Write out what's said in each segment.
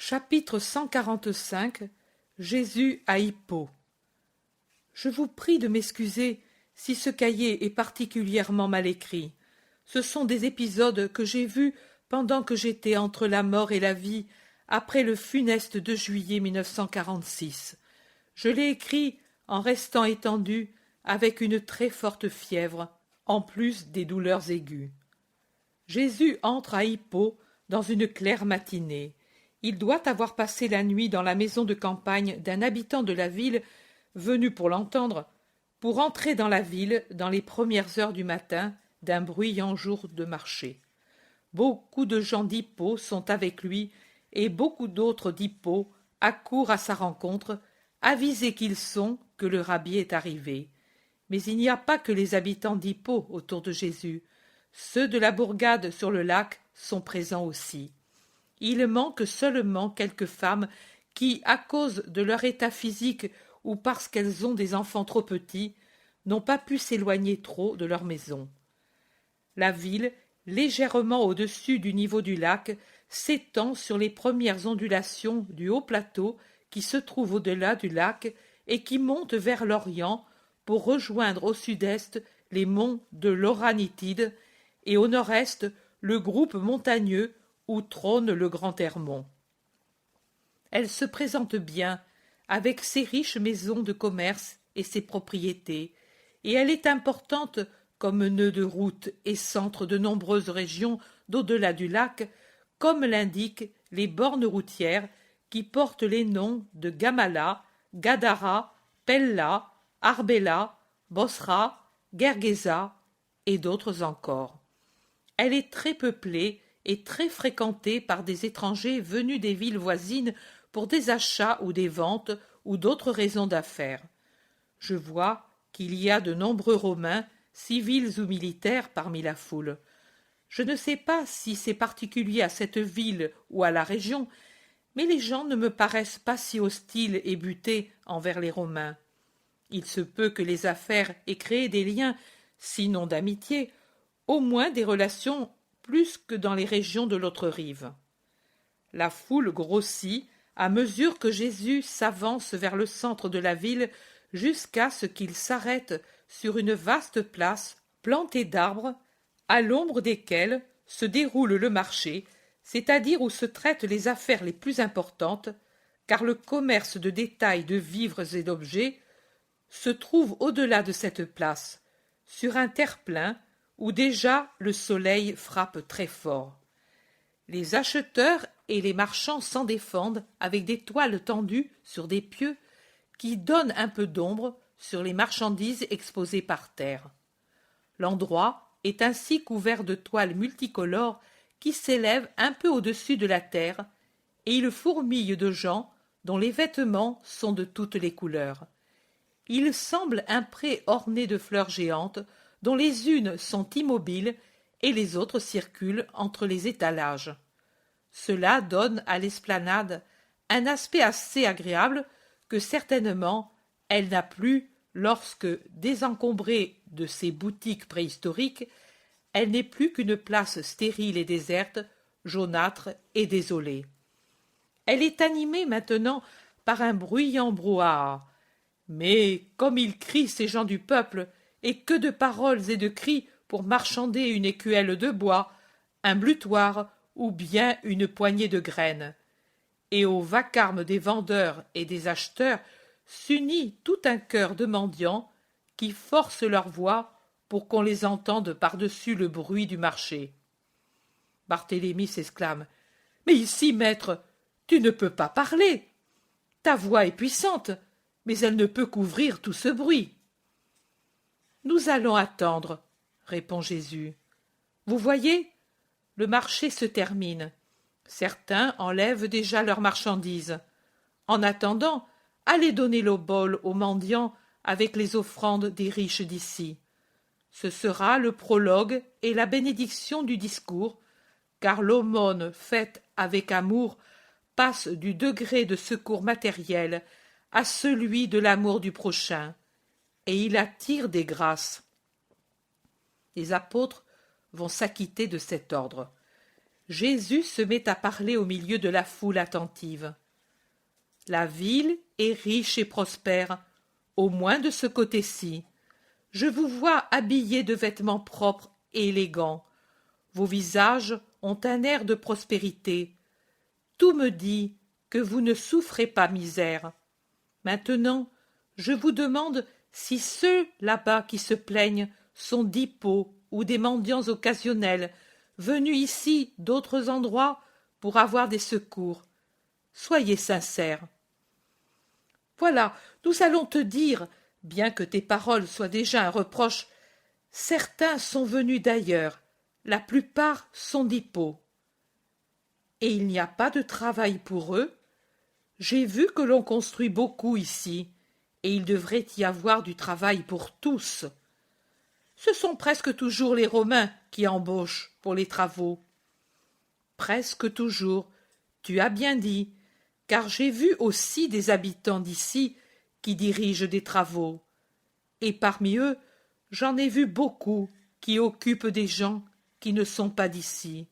Chapitre 145. Jésus à Hippo. Je vous prie de m'excuser si ce cahier est particulièrement mal écrit. Ce sont des épisodes que j'ai vus pendant que j'étais entre la mort et la vie, après le funeste 2 juillet 1946. Je l'ai écrit en restant étendu avec une très forte fièvre, en plus des douleurs aiguës. Jésus entre à Hippo dans une claire matinée. Il doit avoir passé la nuit dans la maison de campagne d'un habitant de la ville venu pour l'entendre, pour entrer dans la ville dans les premières heures du matin d'un bruyant jour de marché. Beaucoup de gens d'Hippo sont avec lui et beaucoup d'autres d'Hippo accourent à sa rencontre, avisés qu'ils sont que le rabbi est arrivé. Mais il n'y a pas que les habitants d'Hippo autour de Jésus. Ceux de la bourgade sur le lac sont présents aussi. Il manque seulement quelques femmes qui, à cause de leur état physique ou parce qu'elles ont des enfants trop petits, n'ont pas pu s'éloigner trop de leur maison. La ville, légèrement au-dessus du niveau du lac, s'étend sur les premières ondulations du haut plateau qui se trouve au-delà du lac et qui monte vers l'Orient pour rejoindre au sud-est les monts de l'Oranitide et au nord-est le groupe montagneux où trône le Grand Hermon. Elle se présente bien, avec ses riches maisons de commerce et ses propriétés, et elle est importante comme nœud de route et centre de nombreuses régions d'au-delà du lac, comme l'indiquent les bornes routières qui portent les noms de Gamala, Gadara, Pella, Arbela, Bosra, Gergesa et d'autres encore. Elle est très peuplée et très fréquentée par des étrangers venus des villes voisines pour des achats ou des ventes ou d'autres raisons d'affaires. Je vois qu'il y a de nombreux Romains, civils ou militaires, parmi la foule. Je ne sais pas si c'est particulier à cette ville ou à la région, mais les gens ne me paraissent pas si hostiles et butés envers les Romains. Il se peut que les affaires aient créé des liens, sinon d'amitié, au moins des relations plus que dans les régions de l'autre rive. La foule grossit à mesure que Jésus s'avance vers le centre de la ville jusqu'à ce qu'il s'arrête sur une vaste place plantée d'arbres, à l'ombre desquels se déroule le marché, c'est-à-dire où se traitent les affaires les plus importantes, car le commerce de détail de vivres et d'objets se trouve au-delà de cette place, sur un terre-plein où déjà le soleil frappe très fort. Les acheteurs et les marchands s'en défendent avec des toiles tendues sur des pieux qui donnent un peu d'ombre sur les marchandises exposées par terre. L'endroit est ainsi couvert de toiles multicolores qui s'élèvent un peu au-dessus de la terre, et il fourmille de gens dont les vêtements sont de toutes les couleurs. Il semble un pré orné de fleurs géantes dont les unes sont immobiles et les autres circulent entre les étalages. Cela donne à l'esplanade un aspect assez agréable que certainement elle n'a plus lorsque, désencombrée de ses boutiques préhistoriques, elle n'est plus qu'une place stérile et déserte, jaunâtre et désolée. Elle est animée maintenant par un bruyant brouhaha. Mais comme ils crient ces gens du peuple, et que de paroles et de cris pour marchander une écuelle de bois, un blutoir ou bien une poignée de graines. Et au vacarme des vendeurs et des acheteurs s'unit tout un chœur de mendiants qui forcent leur voix pour qu'on les entende par-dessus le bruit du marché. Barthélemy s'exclame. « Mais ici, maître, tu ne peux pas parler. Ta voix est puissante, mais elle ne peut couvrir tout ce bruit. » « Nous allons attendre, » répond Jésus. « Vous voyez, le marché se termine. Certains enlèvent déjà leurs marchandises. En attendant, allez donner l'obole aux mendiants avec les offrandes des riches d'ici. Ce sera le prologue et la bénédiction du discours, car l'aumône faite avec amour passe du degré de secours matériel à celui de l'amour du prochain, et il attire des grâces. Les apôtres vont s'acquitter de cet ordre. Jésus se met à parler au milieu de la foule attentive. La ville est riche et prospère, au moins de ce côté-ci. Je vous vois habillés de vêtements propres et élégants. Vos visages ont un air de prospérité. Tout me dit que vous ne souffrez pas misère. Maintenant, je vous demande si ceux là-bas qui se plaignent sont d'Hippo ou des mendiants occasionnels venus ici d'autres endroits pour avoir des secours. Soyez sincères. Voilà, nous allons te dire, bien que tes paroles soient déjà un reproche, certains sont venus d'ailleurs, la plupart sont d'Hippo. Et il n'y a pas de travail pour eux. J'ai vu que l'on construit beaucoup ici, et il devrait y avoir du travail pour tous. Ce sont presque toujours les Romains qui embauchent pour les travaux. Presque toujours, tu as bien dit, car j'ai vu aussi des habitants d'ici qui dirigent des travaux. Et parmi eux, j'en ai vu beaucoup qui occupent des gens qui ne sont pas d'ici.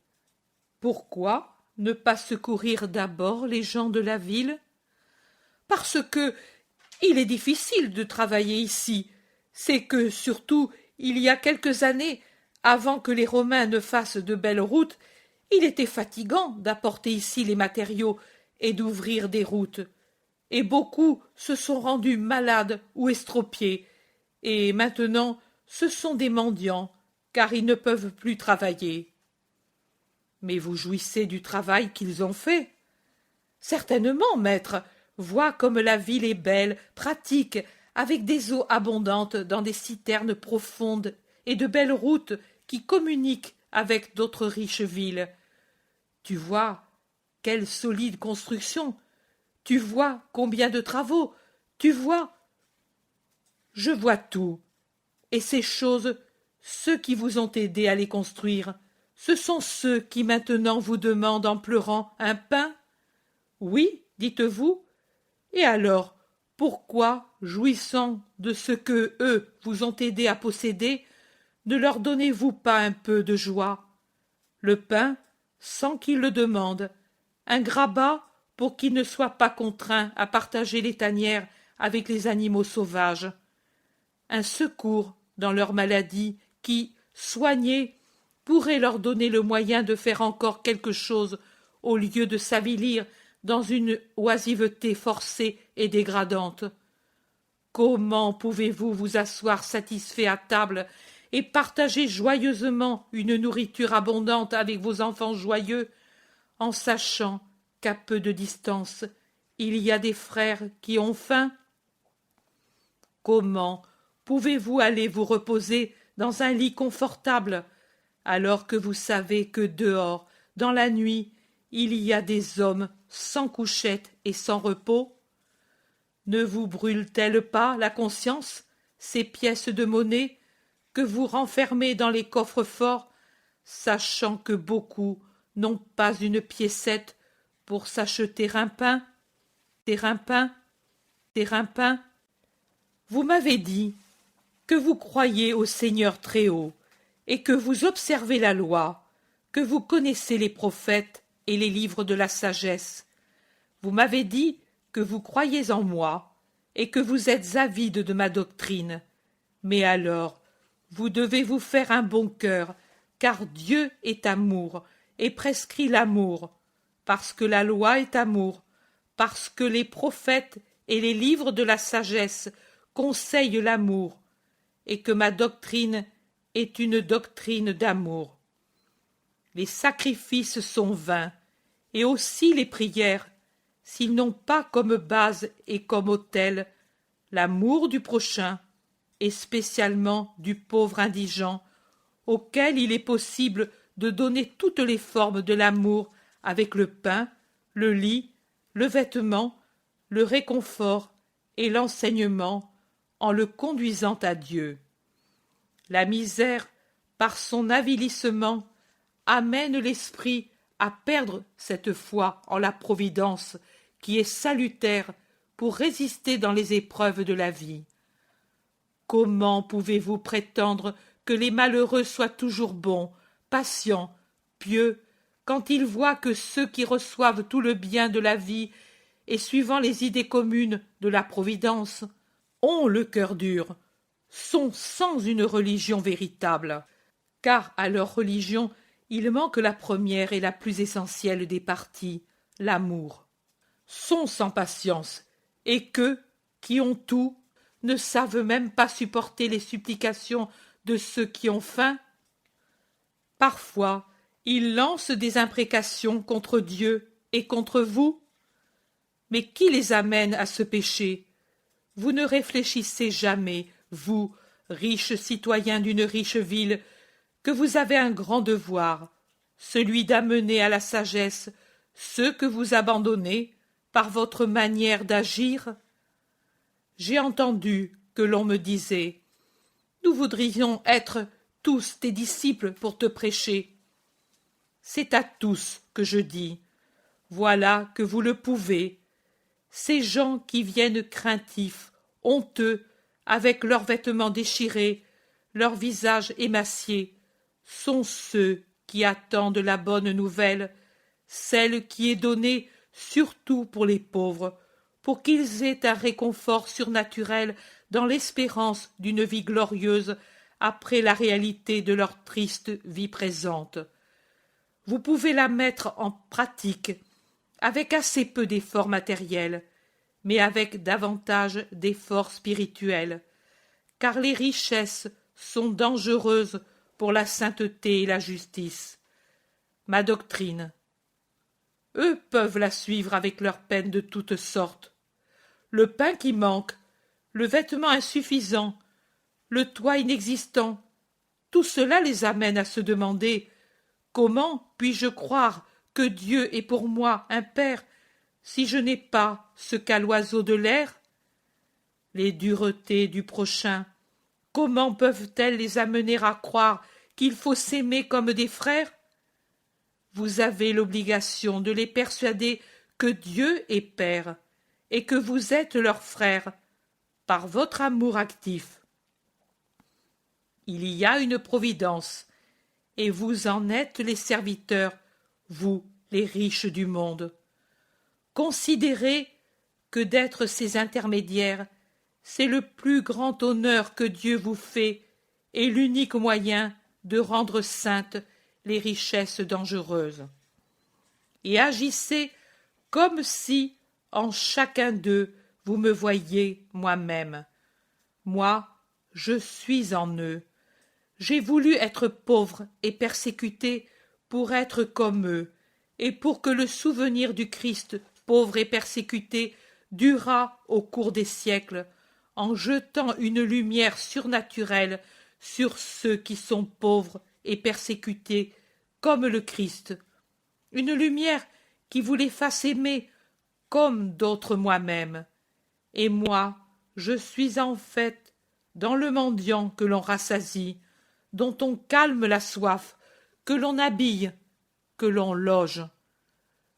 Pourquoi ne pas secourir d'abord les gens de la ville? Parce que il est difficile de travailler ici. C'est que, surtout, il y a quelques années, avant que les Romains ne fassent de belles routes, il était fatigant d'apporter ici les matériaux et d'ouvrir des routes. Et beaucoup se sont rendus malades ou estropiés, et maintenant ce sont des mendiants, car ils ne peuvent plus travailler. Mais vous jouissez du travail qu'ils ont fait. Certainement, maître. Vois comme la ville est belle, pratique, avec des eaux abondantes dans des citernes profondes et de belles routes qui communiquent avec d'autres riches villes. Tu vois quelle solide construction, tu vois combien de travaux, tu vois. Je vois tout. Et ces choses, ceux qui vous ont aidé à les construire, ce sont ceux qui maintenant vous demandent en pleurant un pain? Oui, dites-vous. Et alors, pourquoi, jouissant de ce que eux vous ont aidé à posséder, ne leur donnez-vous pas un peu de joie? Le pain, sans qu'ils le demandent, un grabat pour qu'ils ne soient pas contraints à partager les tanières avec les animaux sauvages, un secours dans leur maladie qui, soignés, pourrait leur donner le moyen de faire encore quelque chose au lieu de s'avilir dans une oisiveté forcée et dégradante. Comment pouvez-vous vous asseoir satisfait à table et partager joyeusement une nourriture abondante avec vos enfants joyeux, en sachant qu'à peu de distance il y a des frères qui ont faim? Comment pouvez-vous aller vous reposer dans un lit confortable, alors que vous savez que dehors, dans la nuit, il y a des hommes sans couchette et sans repos? Ne vous brûlent-elles pas la conscience, ces pièces de monnaie que vous renfermez dans les coffres forts, sachant que beaucoup n'ont pas une piécette pour s'acheter un pain? Terrain-pain. Vous m'avez dit que vous croyez au Seigneur Très-Haut et que vous observez la loi, que vous connaissez les prophètes et les livres de la sagesse. Vous m'avez dit que vous croyez en moi et que vous êtes avide de ma doctrine. Mais alors, vous devez vous faire un bon cœur, car Dieu est amour et prescrit l'amour, parce que la loi est amour, parce que les prophètes et les livres de la sagesse conseillent l'amour, et que ma doctrine est une doctrine d'amour. Les sacrifices sont vains, et aussi les prières, s'ils n'ont pas comme base et comme autel l'amour du prochain, et spécialement du pauvre indigent, auquel il est possible de donner toutes les formes de l'amour avec le pain, le lit, le vêtement, le réconfort et l'enseignement, en le conduisant à Dieu. La misère, par son avilissement, amène l'esprit à perdre cette foi en la providence qui est salutaire pour résister dans les épreuves de la vie. Comment pouvez-vous prétendre que les malheureux soient toujours bons, patients, pieux, quand ils voient que ceux qui reçoivent tout le bien de la vie et suivant les idées communes de la providence ont le cœur dur, sont sans une religion véritable, car à leur religion il manque la première et la plus essentielle des parties, l'amour, sont sans patience, et qu'eux, qui ont tout, ne savent même pas supporter les supplications de ceux qui ont faim. Parfois, ils lancent des imprécations contre Dieu et contre vous. Mais qui les amène à ce péché? Vous ne réfléchissez jamais, vous, riches citoyens d'une riche ville, que vous avez un grand devoir, celui d'amener à la sagesse ceux que vous abandonnez par votre manière d'agir. J'ai entendu que l'on me disait « Nous voudrions être tous tes disciples pour te prêcher. » C'est à tous que je dis « Voilà que vous le pouvez. » Ces gens qui viennent craintifs, honteux, avec leurs vêtements déchirés, leurs visages émaciés, sont ceux qui attendent la bonne nouvelle, celle qui est donnée surtout pour les pauvres, pour qu'ils aient un réconfort surnaturel dans l'espérance d'une vie glorieuse après la réalité de leur triste vie présente. Vous pouvez la mettre en pratique avec assez peu d'efforts matériels, mais avec davantage d'efforts spirituels, car les richesses sont dangereuses pour la sainteté et la justice. Ma doctrine. Eux peuvent la suivre avec leurs peines de toutes sortes. Le pain qui manque, le vêtement insuffisant, le toit inexistant, tout cela les amène à se demander « Comment puis-je croire que Dieu est pour moi un Père si je n'ai pas ce qu'a l'oiseau de l'air ?» Les duretés du prochain, comment peuvent-elles les amener à croire qu'il faut s'aimer comme des frères? Vous avez l'obligation de les persuader que Dieu est Père et que vous êtes leur frère par votre amour actif. Il y a une providence, et vous en êtes les serviteurs, vous, les riches du monde. Considérez que d'être ses intermédiaires, c'est le plus grand honneur que Dieu vous fait et l'unique moyen de rendre saintes les richesses dangereuses. Et agissez comme si, en chacun d'eux, vous me voyiez moi-même. Moi, je suis en eux. J'ai voulu être pauvre et persécuté pour être comme eux, et pour que le souvenir du Christ pauvre et persécuté durât au cours des siècles, en jetant une lumière surnaturelle sur ceux qui sont pauvres et persécutés comme le Christ, une lumière qui vous les fasse aimer comme d'autres moi-même. Et moi, je suis en fait dans le mendiant que l'on rassasie, dont on calme la soif, que l'on habille, que l'on loge.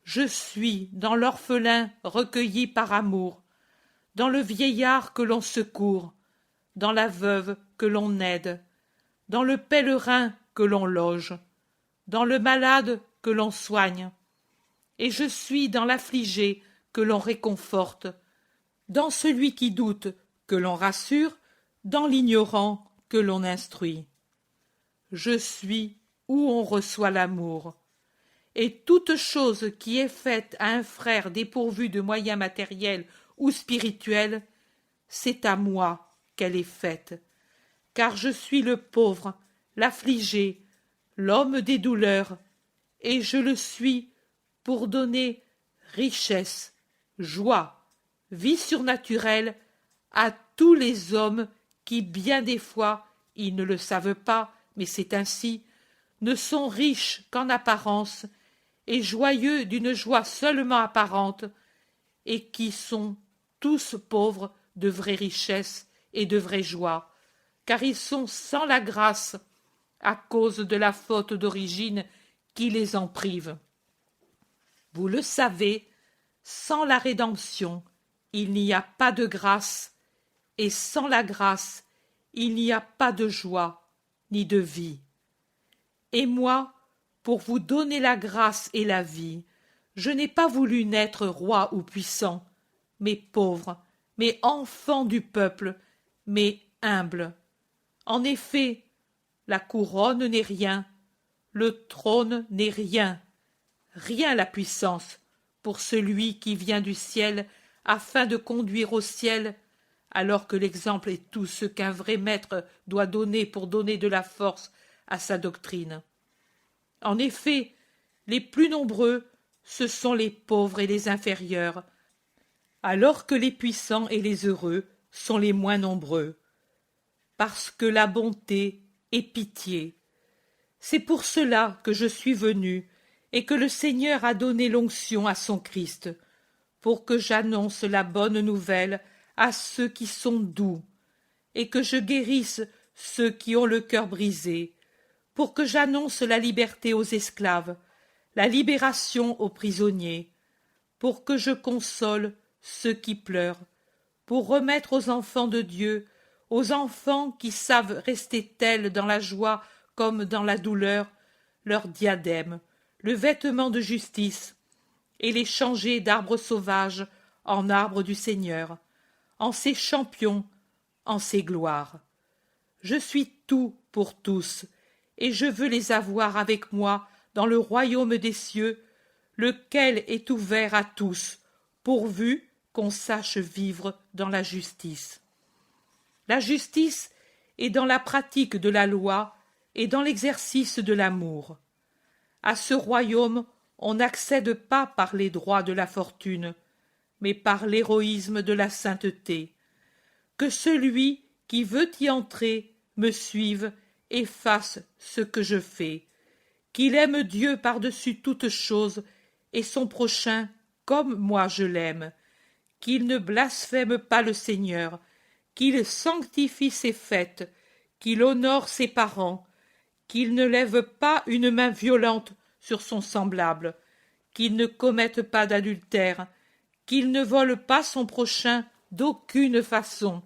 Je suis dans l'orphelin recueilli par amour, dans le vieillard que l'on secourt, dans la veuve que l'on aide, dans le pèlerin que l'on loge, dans le malade que l'on soigne, et je suis dans l'affligé que l'on réconforte, dans celui qui doute que l'on rassure, dans l'ignorant que l'on instruit. Je suis où on reçoit l'amour, et toute chose qui est faite à un frère dépourvu de moyens matériels ou spirituels, c'est à moi qu'elle est faite, car je suis le pauvre, l'affligé, l'homme des douleurs, et je le suis pour donner richesse, joie, vie surnaturelle à tous les hommes qui, bien des fois, ils ne le savent pas, mais c'est ainsi, ne sont riches qu'en apparence, et joyeux d'une joie seulement apparente, et qui sont tous pauvres de vraie richesse et de vraie joie, car ils sont sans la grâce à cause de la faute d'origine qui les en prive. Vous le savez, sans la rédemption, il n'y a pas de grâce, et sans la grâce, il n'y a pas de joie ni de vie. Et moi, pour vous donner la grâce et la vie. Je n'ai pas voulu naître roi ou puissant, mais pauvre, mais enfant du peuple, mais humble. En effet, la couronne n'est rien, le trône n'est rien, rien la puissance pour celui qui vient du ciel afin de conduire au ciel, alors que l'exemple est tout ce qu'un vrai maître doit donner pour donner de la force à sa doctrine. En effet, les plus nombreux, ce sont les pauvres et les inférieurs, alors que les puissants et les heureux sont les moins nombreux. Parce que la bonté est pitié. C'est pour cela que je suis venu et que le Seigneur a donné l'onction à son Christ, pour que j'annonce la bonne nouvelle à ceux qui sont doux, et que je guérisse ceux qui ont le cœur brisé, pour que j'annonce la liberté aux esclaves, la libération aux prisonniers, pour que je console ceux qui pleurent, pour remettre aux enfants de Dieu, aux enfants qui savent rester tels dans la joie comme dans la douleur, leur diadème, le vêtement de justice, et les changer d'arbres sauvages en arbres du Seigneur, en ses champions, en ses gloires. Je suis tout pour tous, et je veux les avoir avec moi dans le royaume des cieux, lequel est ouvert à tous, pourvu qu'on sache vivre dans la justice. La justice est dans la pratique de la loi et dans l'exercice de l'amour. À ce royaume, on n'accède pas par les droits de la fortune, mais par l'héroïsme de la sainteté. Que celui qui veut y entrer me suive et fasse ce que je fais, qu'il aime Dieu par-dessus toute chose et son prochain comme moi je l'aime, qu'il ne blasphème pas le Seigneur, qu'il sanctifie ses fêtes, qu'il honore ses parents, qu'il ne lève pas une main violente sur son semblable, qu'il ne commette pas d'adultère, qu'il ne vole pas son prochain d'aucune façon,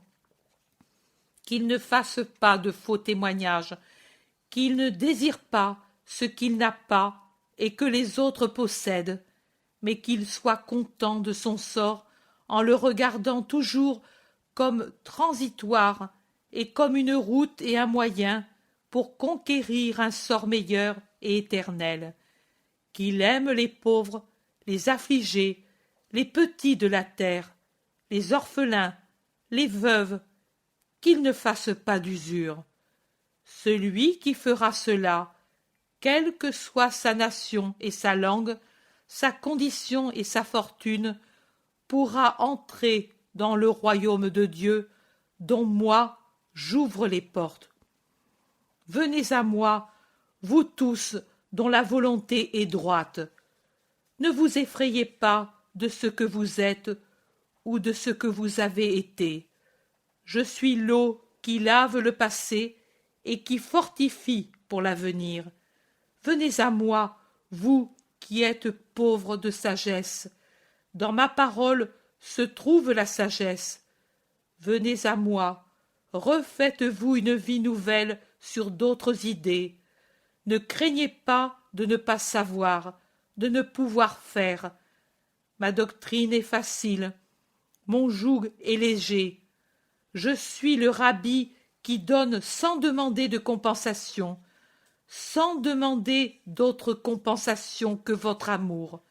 qu'il ne fasse pas de faux témoignages, qu'il ne désire pas ce qu'il n'a pas et que les autres possèdent, mais qu'il soit content de son sort en le regardant toujours comme transitoire et comme une route et un moyen pour conquérir un sort meilleur et éternel, qu'il aime les pauvres, les affligés, les petits de la terre, les orphelins, les veuves, qu'il ne fasse pas d'usure. Celui qui fera cela, quelle que soit sa nation et sa langue, sa condition et sa fortune, pourra entrer dans le royaume de Dieu, dont moi j'ouvre les portes. Venez à moi, vous tous dont la volonté est droite. Ne vous effrayez pas de ce que vous êtes ou de ce que vous avez été. Je suis l'eau qui lave le passé et qui fortifie pour l'avenir. Venez à moi, vous qui êtes pauvres de sagesse. Dans ma parole se trouve la sagesse. Venez à moi, refaites-vous une vie nouvelle sur d'autres idées. Ne craignez pas de ne pas savoir, de ne pouvoir faire. Ma doctrine est facile, mon joug est léger. Je suis le rabbi qui donne sans demander de compensation, sans demander d'autre compensation que votre amour.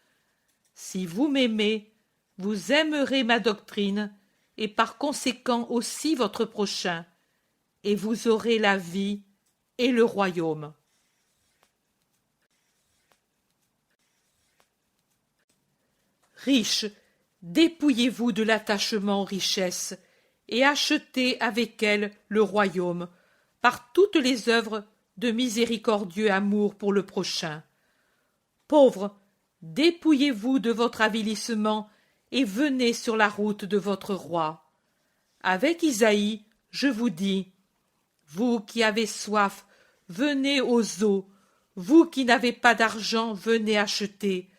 Si vous m'aimez, vous aimerez ma doctrine, et par conséquent aussi votre prochain, et vous aurez la vie et le royaume. Riches, dépouillez-vous de l'attachement aux richesses, et achetez avec elles le royaume, par toutes les œuvres de miséricordieux amour pour le prochain. Pauvres, dépouillez-vous de votre avilissement et venez sur la route de votre roi. Avec Isaïe, je vous dis, vous qui avez soif, venez aux eaux, vous qui n'avez pas d'argent, venez acheter.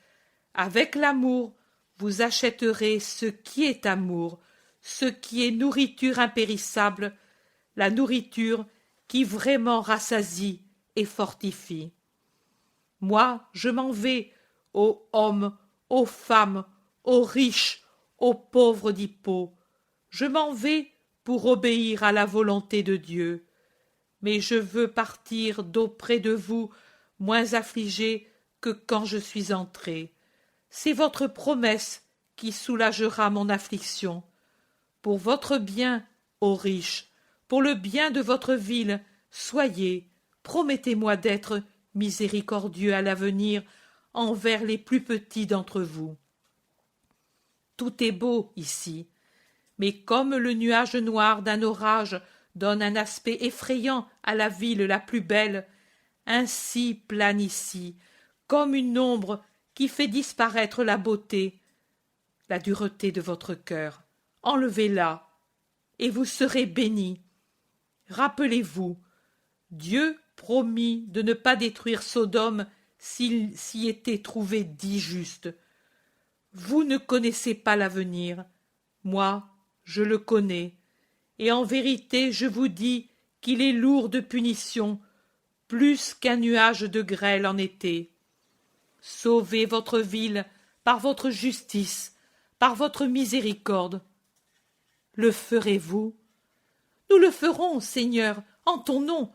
Avec l'amour, vous achèterez ce qui est amour, ce qui est nourriture impérissable, la nourriture qui vraiment rassasie et fortifie. Moi, je m'en vais, ô hommes, ô femmes, ô riches, ô pauvres d'Hippo. Je m'en vais pour obéir à la volonté de Dieu. Mais je veux partir d'auprès de vous moins affligé que quand je suis entré. C'est votre promesse qui soulagera mon affliction. Pour votre bien, ô riches, pour le bien de votre ville, soyez, promettez-moi d'être miséricordieux à l'avenir envers les plus petits d'entre vous. Tout est beau ici, mais comme le nuage noir d'un orage donne un aspect effrayant à la ville la plus belle, ainsi plane ici, comme une ombre qui fait disparaître la beauté, la dureté de votre cœur. Enlevez-la, et vous serez bénis. Rappelez-vous, Dieu promit de ne pas détruire Sodome s'il s'y était trouvé 10 justes. Vous ne connaissez pas l'avenir, moi je le connais, et en vérité je vous dis qu'il est lourd de punition, plus qu'un nuage de grêle en été. Sauvez votre ville par votre justice, par votre miséricorde. Le ferez-vous? Nous le ferons, Seigneur, en ton nom.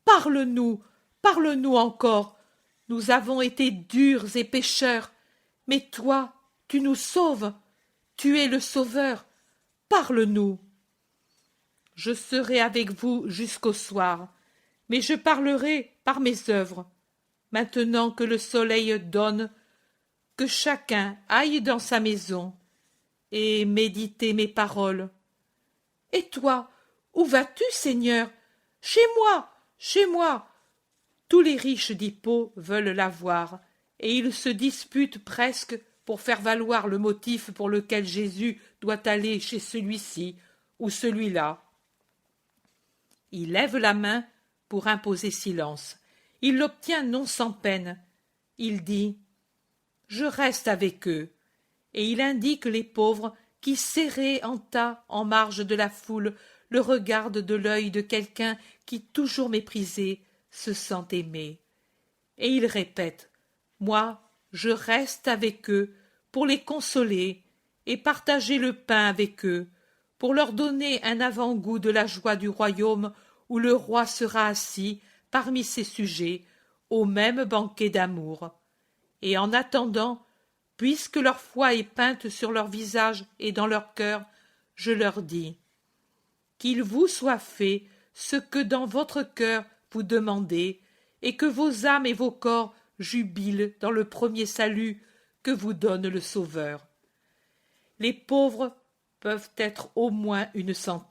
Parle-nous, parle-nous encore. Nous avons été durs et pécheurs, mais toi, tu nous sauves. Tu es le Sauveur. Parle-nous. Je serai avec vous jusqu'au soir, mais je parlerai par mes œuvres. Maintenant que le soleil donne, que chacun aille dans sa maison et méditer mes paroles. Et toi, où vas-tu, Seigneur? Chez moi, chez moi. Tous les riches d'Hippo veulent la voir, et ils se disputent presque pour faire valoir le motif pour lequel Jésus doit aller chez celui-ci ou celui-là. Il lève la main pour imposer silence. Il l'obtient non sans peine. Il dit « Je reste avec eux », et il indique les pauvres qui, serrés en tas en marge de la foule, le regardent de l'œil de quelqu'un qui, toujours méprisé, se sent aimé. Et il répète « Moi, je reste avec eux pour les consoler et partager le pain avec eux, pour leur donner un avant-goût de la joie du royaume où le roi sera assis parmi ses sujets au même banquet d'amour. Et en attendant, puisque leur foi est peinte sur leur visage et dans leur cœur, je leur dis qu'il vous soit fait ce que dans votre cœur vous demandez, et que vos âmes et vos corps jubilent dans le premier salut que vous donne le Sauveur. Les pauvres peuvent être au moins 100.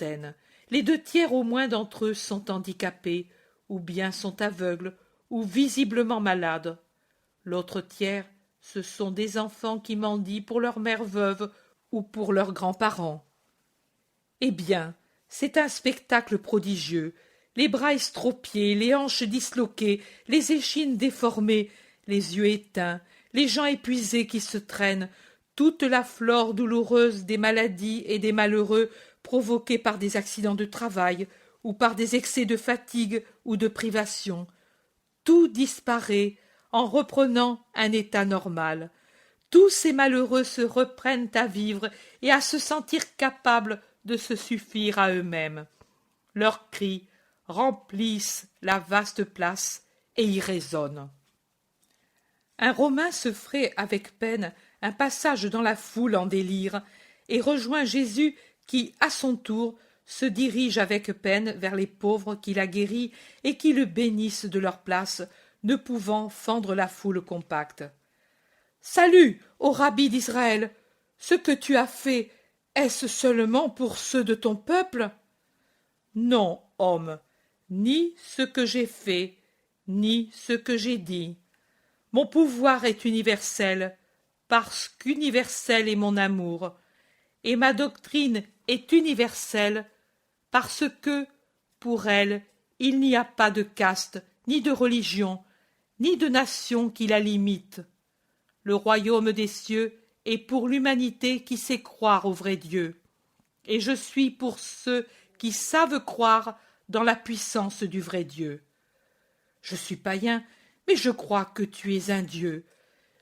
Les 2/3 au moins d'entre eux sont handicapés, ou bien sont aveugles, ou visiblement malades. L'autre tiers, ce sont des enfants qui mendient pour leur mère veuve ou pour leurs grands-parents. Eh bien, c'est un spectacle prodigieux. Les bras estropiés, les hanches disloquées, les échines déformées, les yeux éteints, les gens épuisés qui se traînent, toute la flore douloureuse des maladies et des malheureux provoqués par des accidents de travail ou par des excès de fatigue ou de privation. Tout disparaît en reprenant un état normal. Tous ces malheureux se reprennent à vivre et à se sentir capables de se suffire à eux-mêmes. Leurs cris remplissent la vaste place et y résonnent. Un Romain se fraie avec peine un passage dans la foule en délire et rejoint Jésus qui, à son tour, se dirige avec peine vers les pauvres qu'il a guéris et qui le bénissent de leur place, ne pouvant fendre la foule compacte. « Salut, ô Rabbi d'Israël! Ce que tu as fait, est-ce seulement pour ceux de ton peuple? » Non, homme, ni ce que j'ai fait, ni ce que j'ai dit. Mon pouvoir est universel, parce qu'universel est mon amour, et ma doctrine est universelle, parce que, pour elle, il n'y a pas de caste, ni de religion, ni de nation qui la limite. Le royaume des cieux est pour l'humanité qui sait croire au vrai Dieu, et je suis pour ceux qui savent croire dans la puissance du vrai Dieu. Je suis païen, mais je crois que tu es un dieu.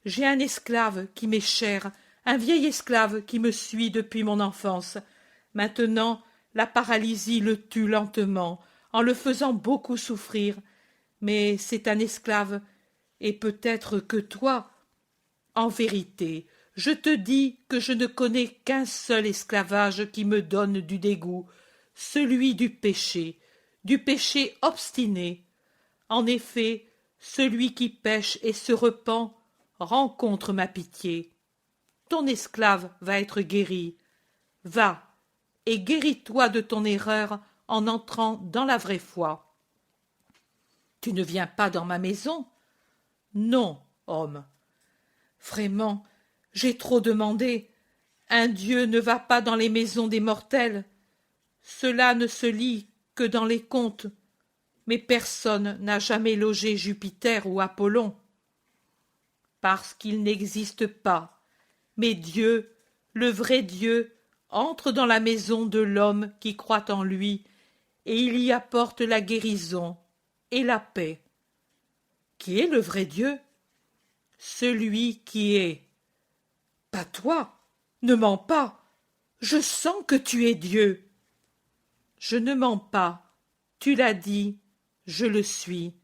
J'ai un esclave qui m'est cher, un vieil esclave qui me suit depuis mon enfance. Maintenant, la paralysie le tue lentement, en le faisant beaucoup souffrir. Mais c'est un esclave, et peut-être que toi. En vérité, je te dis que je ne connais qu'un seul esclavage qui me donne du dégoût, celui du péché obstiné. En effet, celui qui pêche et se repent rencontre ma pitié. Ton esclave va être guéri. Va, et guéris-toi de ton erreur en entrant dans la vraie foi. Tu ne viens pas dans ma maison? Non, homme. Vraiment, j'ai trop demandé. Un Dieu ne va pas dans les maisons des mortels. Cela ne se lit que dans les contes. Mais personne n'a jamais logé Jupiter ou Apollon. Parce qu'ils n'existent pas. Mais Dieu, le vrai Dieu, entre dans la maison de l'homme qui croit en lui, et il y apporte la guérison et la paix. Qui est le vrai Dieu? Celui qui est. Pas toi, ne mens pas. Je sens que tu es Dieu. Je ne mens pas. Tu l'as dit, je le suis.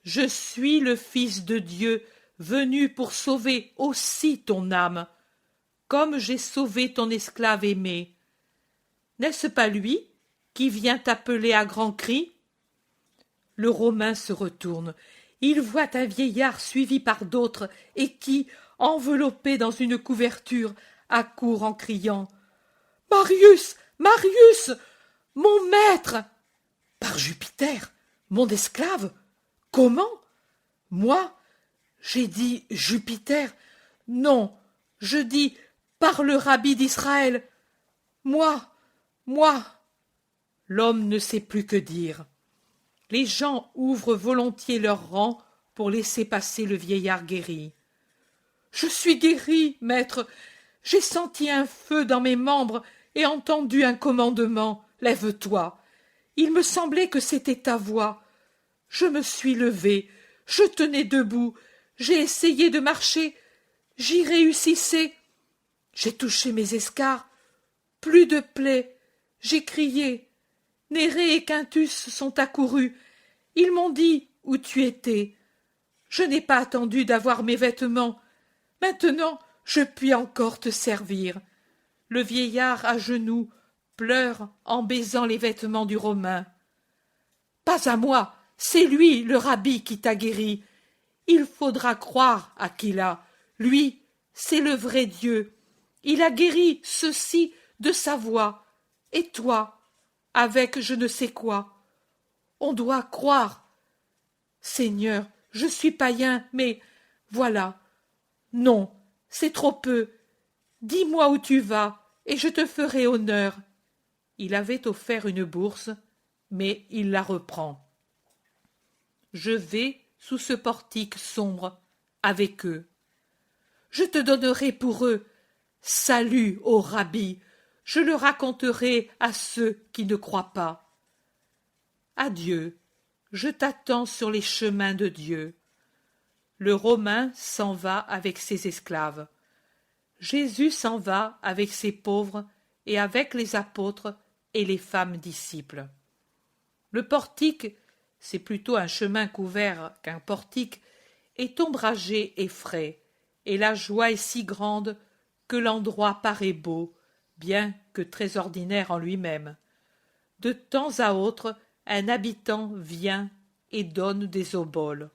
Je suis le Fils de Dieu, venu pour sauver aussi ton âme, comme j'ai sauvé ton esclave aimé. N'est-ce pas lui qui vient t'appeler à grands cris? Le Romain se retourne. Il voit un vieillard suivi par d'autres et qui, enveloppé dans une couverture, accourt en criant « Marius! Marius! Mon maître! Par Jupiter! Mon esclave! Comment? Moi? J'ai dit Jupiter. Non, je dis par le rabbi d'Israël. Moi! L'homme ne sait plus que dire. Les gens ouvrent volontiers leurs rangs pour laisser passer le vieillard guéri. Je suis guéri, maître. J'ai senti un feu dans mes membres et entendu un commandement. Lève-toi. Il me semblait que c'était ta voix. Je me suis levé. Je tenais debout. J'ai essayé de marcher. J'y réussissais. J'ai touché mes escarres. Plus de plaies. J'ai crié. Nérée et Quintus sont accourus. Ils m'ont dit où tu étais. Je n'ai pas attendu d'avoir mes vêtements. Maintenant, je puis encore te servir. Le vieillard à genoux pleure en baisant les vêtements du Romain. Pas à moi, c'est lui, le rabbi, qui t'a guéri. Il faudra croire Aquila. Lui, c'est le vrai Dieu. Il a guéri ceux-ci de sa voix. Et toi, avec je ne sais quoi. On doit croire. Seigneur, je suis païen, mais voilà. Non, c'est trop peu. Dis-moi où tu vas, et je te ferai honneur. Il avait offert une bourse, mais il la reprend. Je vais sous ce portique sombre avec eux. Je te donnerai pour eux. Salut, ô rabbi, je le raconterai à ceux qui ne croient pas. Adieu, je t'attends sur les chemins de Dieu. Le Romain s'en va avec ses esclaves. Jésus s'en va avec ses pauvres et avec les apôtres et les femmes disciples. Le portique, c'est plutôt un chemin couvert qu'un portique, est ombragé et frais, et la joie est si grande que l'endroit paraît beau, bien que très ordinaire en lui-même. De temps à autre, un habitant vient et donne des oboles.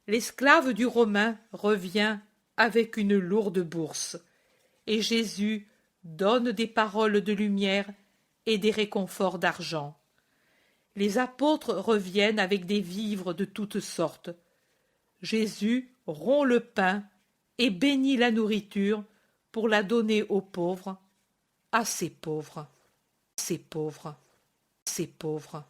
L'esclave du Romain revient avec une lourde bourse, et Jésus donne des paroles de lumière et des réconforts d'argent. Les apôtres reviennent avec des vivres de toutes sortes. Jésus rompt le pain et bénit la nourriture pour la donner aux pauvres, à ces pauvres, ces pauvres, ces pauvres.